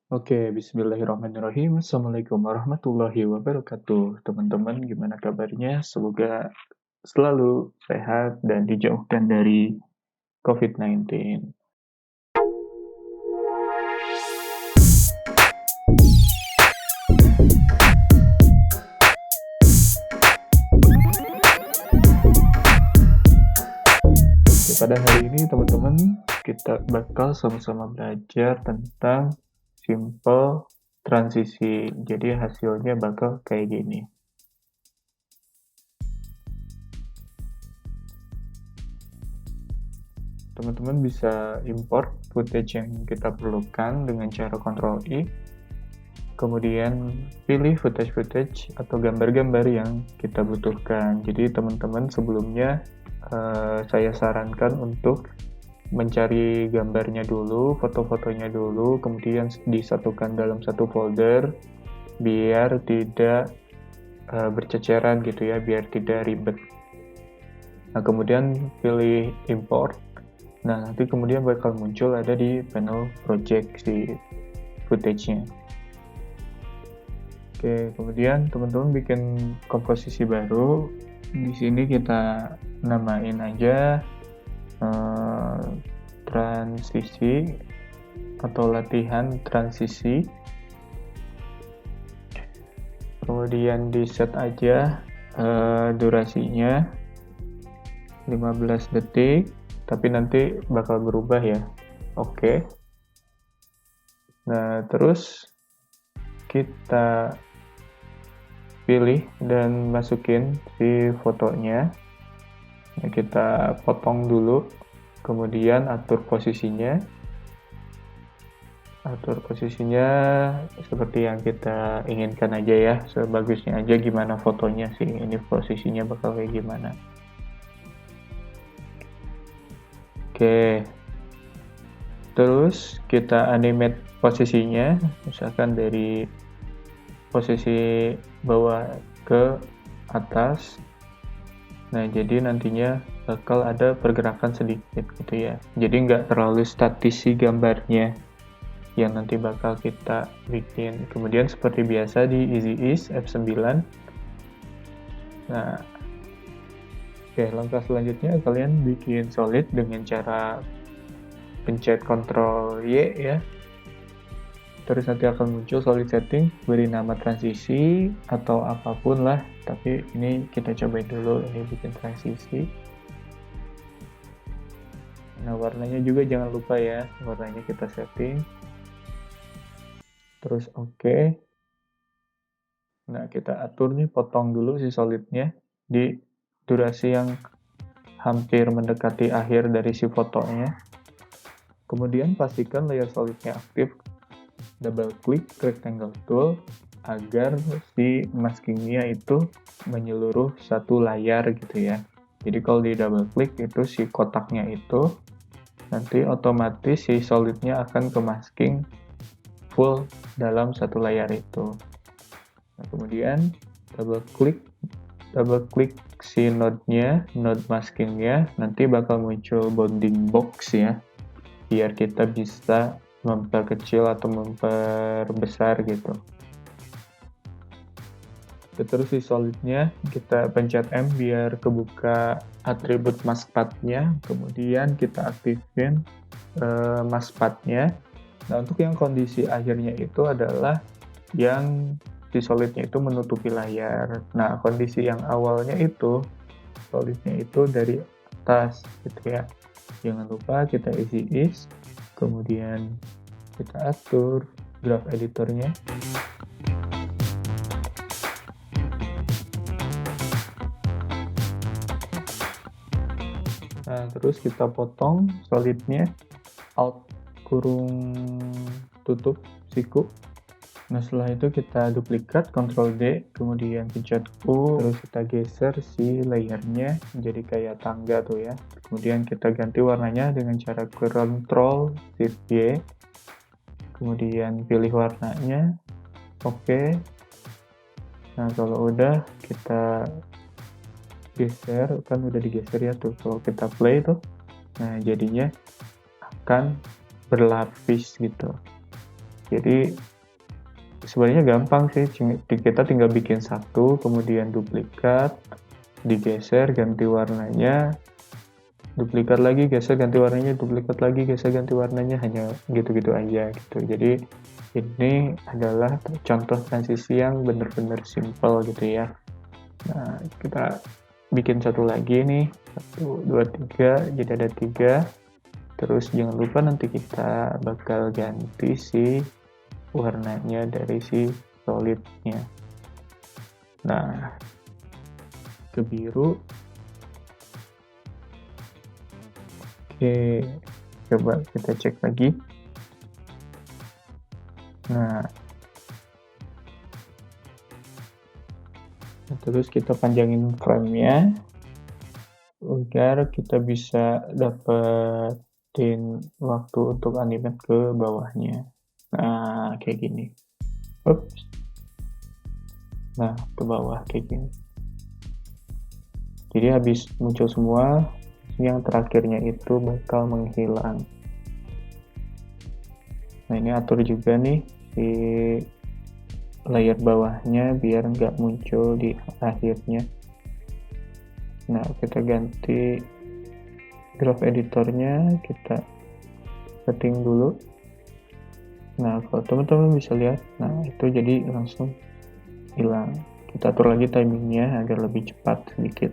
Oke, bismillahirrahmanirrahim. Assalamualaikum warahmatullahi wabarakatuh. Teman-teman, gimana kabarnya? Semoga selalu sehat dan dijauhkan dari COVID-19. Oke, pada hari ini, teman-teman, kita bakal sama-sama belajar tentang simple transisi. Jadi hasilnya bakal kayak gini. Teman-teman bisa import footage yang kita perlukan dengan cara Ctrl I, kemudian pilih footage-footage atau gambar-gambar yang kita butuhkan. Jadi teman-teman sebelumnya saya sarankan untuk mencari gambarnya dulu, foto-fotonya dulu, kemudian disatukan dalam satu folder biar tidak berceceran gitu ya, biar tidak ribet. Nah, kemudian pilih import. Nah, nanti kemudian bakal muncul ada di panel project si footage-nya. Oke, kemudian teman-teman bikin komposisi baru. Di sini kita namain aja transisi atau latihan transisi. Kemudian di set aja durasinya 15 detik. Tapi nanti bakal berubah ya. Oke. Nah, terus kita pilih dan masukin si fotonya. Nah, kita potong dulu, kemudian atur posisinya. Atur posisinya seperti yang kita inginkan aja ya, sebagusnya aja gimana fotonya sih. Ini posisinya bakal kayak gimana. Oke, terus kita animate posisinya, misalkan dari posisi bawah ke atas. Nah, jadi nantinya bakal ada pergerakan sedikit gitu ya. Jadi nggak terlalu statis si gambarnya yang nanti bakal kita bikin. Kemudian seperti biasa di Easy Ease F9. Nah, oke, langkah selanjutnya kalian bikin solid dengan cara pencet Ctrl Y ya. Terus nanti akan muncul solid setting, beri nama transisi atau apapun lah. Tapi ini kita cobain dulu, ini bikin transisi. Nah, warnanya juga jangan lupa ya, warnanya kita setting. Terus oke. Nah, kita atur nih, potong dulu si solidnya di durasi yang hampir mendekati akhir dari si fotonya. Kemudian pastikan layer solidnya aktif. Double klik rectangle tool agar si maskingnya itu menyeluruh satu layar gitu ya. Jadi kalau di double klik itu si kotaknya itu nanti otomatis si solidnya akan ke masking full dalam satu layar itu. Nah, kemudian double klik si node-nya, node maskingnya, nanti bakal muncul bounding box ya, biar kita bisa memperkecil atau memperbesar gitu. Terus di solidnya kita pencet M biar kebuka atribut mask path-nya, kemudian kita aktifin mask path-nya. Nah, untuk yang kondisi akhirnya itu adalah yang di solidnya itu menutupi layar. Nah, kondisi yang awalnya itu solidnya itu dari atas gitu ya. Jangan lupa kita isi is, kemudian kita atur graph editornya. Nah, terus kita potong solidnya, alt kurung tutup siku. Nah, setelah itu kita duplikat, Ctrl D, kemudian pencet U, terus kita geser si layernya jadi kayak tangga tuh ya. Kemudian kita ganti warnanya dengan cara Ctrl Shift Y, kemudian pilih warnanya, oke. Nah, kalau udah kita geser, kan udah digeser ya tuh, kalau kita play tuh, nah jadinya akan berlapis gitu. Jadi sebenarnya gampang sih, kita tinggal bikin satu, kemudian duplikat, digeser, ganti warnanya, duplikat lagi, geser, ganti warnanya, duplikat lagi, geser, ganti warnanya, hanya gitu-gitu aja gitu. Jadi ini adalah contoh transisi yang benar-benar simple gitu ya. Nah, kita bikin satu lagi nih, 1, 2, 3, jadi ada 3. Terus jangan lupa nanti kita bakal ganti si warnanya dari si solidnya. Nah, ke biru. Oke, coba kita cek lagi. Nah, terus kita panjangin frame-nya agar kita bisa dapetin waktu untuk animate ke bawahnya. Nah, kayak gini. Ups. Nah, ke bawah kayak gini. Jadi habis muncul semua, yang terakhirnya itu bakal menghilang. Nah, ini atur juga nih di layer bawahnya biar nggak muncul di akhirnya. Nah, kita ganti graph editornya, kita setting dulu. Nah, kalau teman-teman bisa lihat, nah itu jadi langsung hilang. Kita atur lagi timingnya agar lebih cepat sedikit.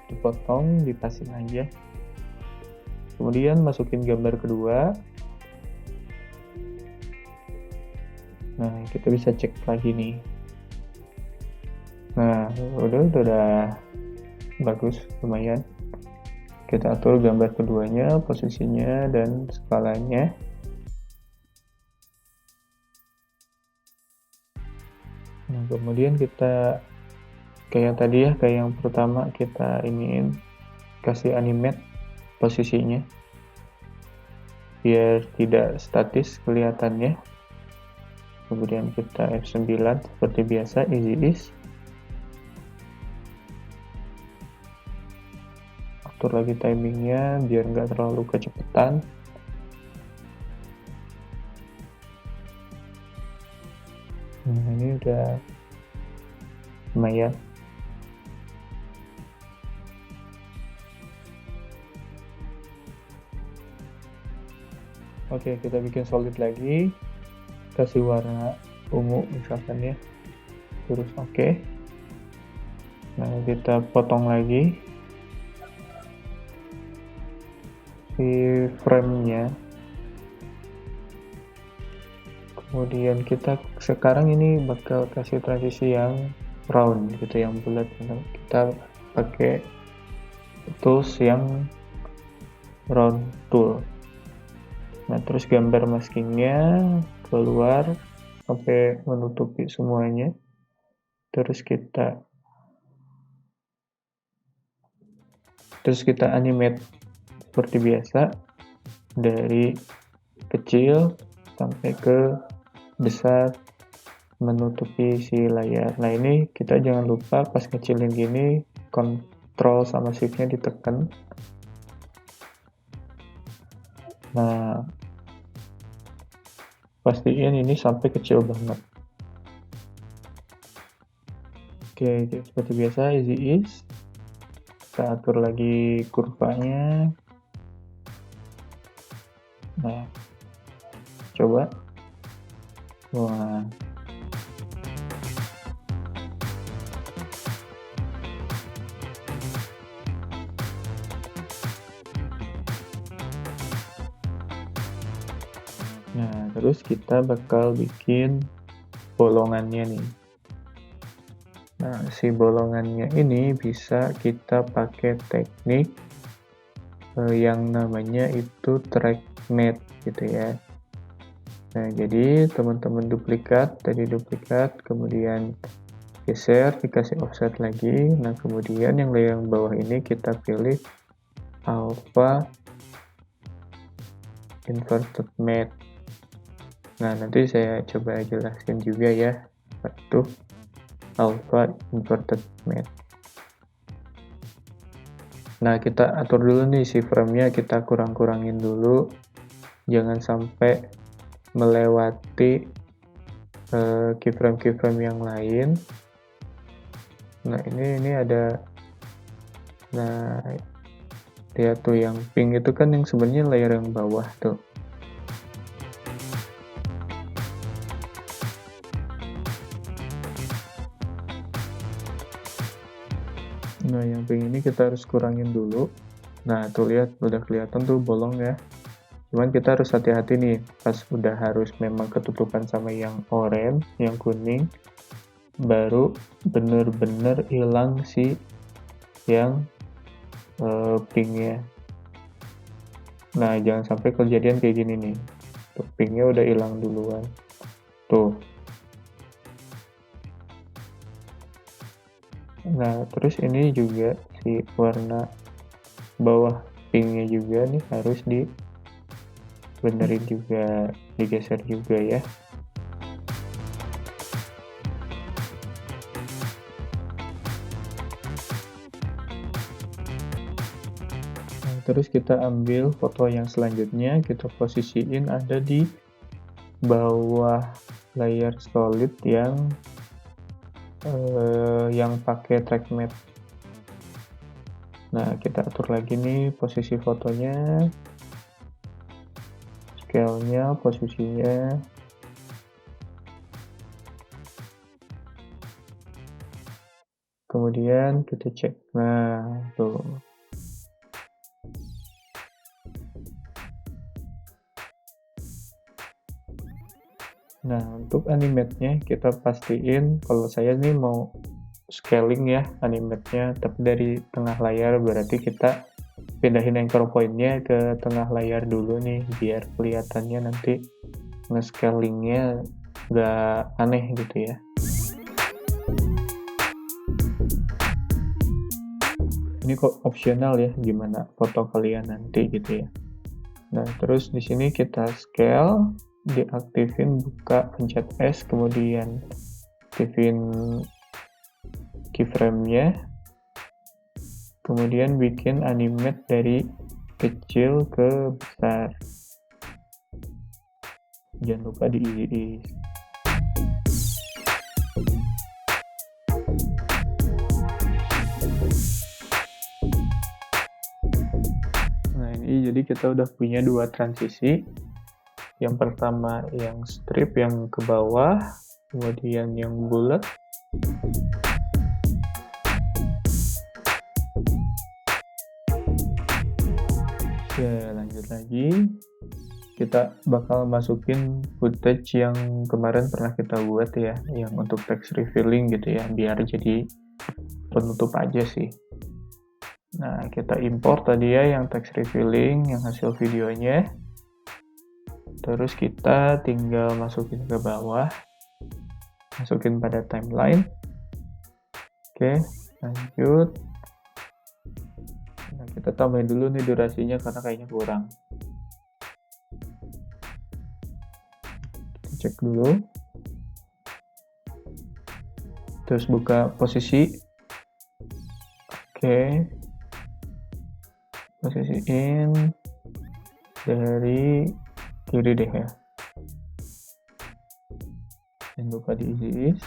Dipotong, dipasin aja. Kemudian masukin gambar kedua. Nah, kita bisa cek lagi nih. Nah, udah bagus, lumayan. Kita atur gambar keduanya, posisinya, dan skalanya. Nah, kemudian kita kayak tadi ya, kayak yang pertama kita iniin, kasih animate posisinya biar tidak statis kelihatannya. Kemudian kita F9 seperti biasa, easy ease. Atur lagi timingnya biar nggak terlalu kecepatan. Nah, ini udah lumayan. Oke, kita bikin solid lagi. Kasih warna ungu misalkan ya. Terus oke. Nah, kita potong lagi si frame-nya. Kemudian kita sekarang ini bakal kasih transisi yang round gitu, yang bulat. Kita pakai tools yang round tool. Nah, terus gambar maskingnya keluar sampai menutupi semuanya. Terus kita animate seperti biasa dari kecil sampai ke besar menutupi si layar. Nah, ini kita jangan lupa pas ngecilin gini, Ctrl sama Shift-nya ditekan. Nah, pastiin ini sampai kecil banget. Oke, seperti biasa, easy ease. Kita atur lagi kurvanya. Nah, coba. Wah. Nah, terus kita bakal bikin bolongannya nih. Nah, si bolongannya ini bisa kita pakai teknik yang namanya itu track matte gitu ya. Nah, jadi teman-teman duplikat, kemudian geser, dikasih offset lagi. Nah, kemudian yang layer bawah ini kita pilih alpha inverted matte. Nah, nanti saya coba jelasin juga ya, itu alpha inverted matte. Nah, kita atur dulu nih si frame-nya, kita kurang-kurangin dulu. Jangan sampai melewati keyframe yang lain. Nah, ini ada, nah, lihat tuh yang pink itu kan yang sebenarnya layer yang bawah tuh. Nah, yang pink ini kita harus kurangin dulu. Nah, tuh lihat udah kelihatan tuh bolong ya. Cuman kita harus hati-hati nih, pas udah harus memang ketutupan sama yang oranye, yang kuning, baru bener-bener hilang si yang pinknya. Nah, jangan sampai kejadian kayak gini nih. Tuh, pinknya udah hilang duluan. Tuh. Nah, terus ini juga si warna bawah pinknya juga nih harus dibenerin juga, digeser juga ya. Nah, terus kita ambil foto yang selanjutnya, kita posisiin ada di bawah layer solid yang pakai track matte. Nah, kita atur lagi nih posisi fotonya, scale-nya, posisinya. Kemudian kita cek. Nah, tuh. Nah, untuk animate-nya kita pastiin, kalau saya nih mau scaling ya animate-nya, tapi dari tengah layar, berarti kita pindahin anchor point-nya ke tengah layar dulu nih, biar kelihatannya nanti nge-scalingnya nggak aneh gitu ya. Ini kok opsional ya, gimana foto kalian nanti gitu ya. Nah, terus di sini kita scale, diaktifin, buka, pencet S, kemudian aktifin keyframe-nya, kemudian bikin animate dari kecil ke besar. Jangan lupa di ease. Nah, ini jadi kita udah punya dua transisi. Yang pertama yang strip yang ke bawah, kemudian yang bulat. Oke, lanjut lagi. Kita bakal masukin footage yang kemarin pernah kita buat ya, yang untuk text revealing gitu ya, biar jadi penutup aja sih. Nah, kita import tadi ya yang text revealing, yang hasil videonya. Terus kita tinggal masukin ke bawah, masukin pada timeline. Oke, lanjut. Nah, kita tambahin dulu nih durasinya karena kayaknya kurang. Kita cek dulu. Terus buka posisi. Oke. Posisiin dari kiri deh ya. Dan lupa di ease.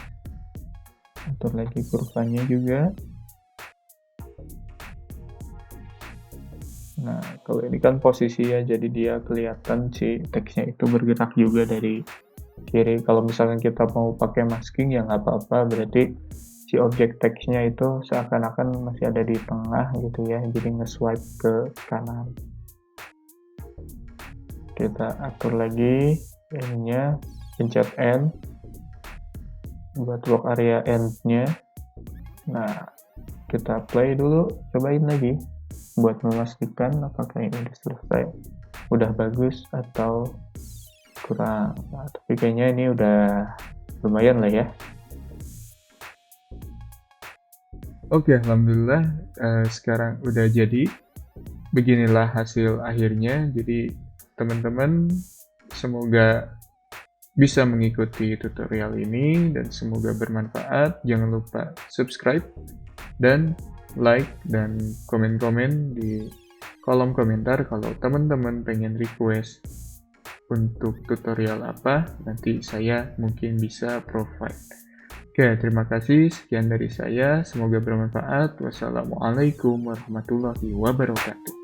Atur lagi kurvanya juga. Nah, kalau ini kan posisi ya, jadi dia kelihatan si teksnya itu bergerak juga dari kiri. Kalau misalkan kita mau pakai masking ya nggak apa-apa, berarti si objek teksnya itu seakan-akan masih ada di tengah gitu ya, jadi nge-swipe ke kanan. Kita atur lagi ininya, pencet N buat lock area end-nya. Nah, kita play dulu, cobain lagi buat memastikan apakah ini udah selesai, udah bagus atau kurang. Nah, tapi kayaknya ini udah lumayan lah ya. Oke, alhamdulillah sekarang udah jadi. Beginilah hasil akhirnya. Jadi teman-teman semoga bisa mengikuti tutorial ini dan semoga bermanfaat. Jangan lupa subscribe dan like dan komen-komen di kolom komentar kalau teman-teman pengen request untuk tutorial apa, nanti saya mungkin bisa provide. Oke, terima kasih. Sekian dari saya. Semoga bermanfaat. Wassalamualaikum warahmatullahi wabarakatuh.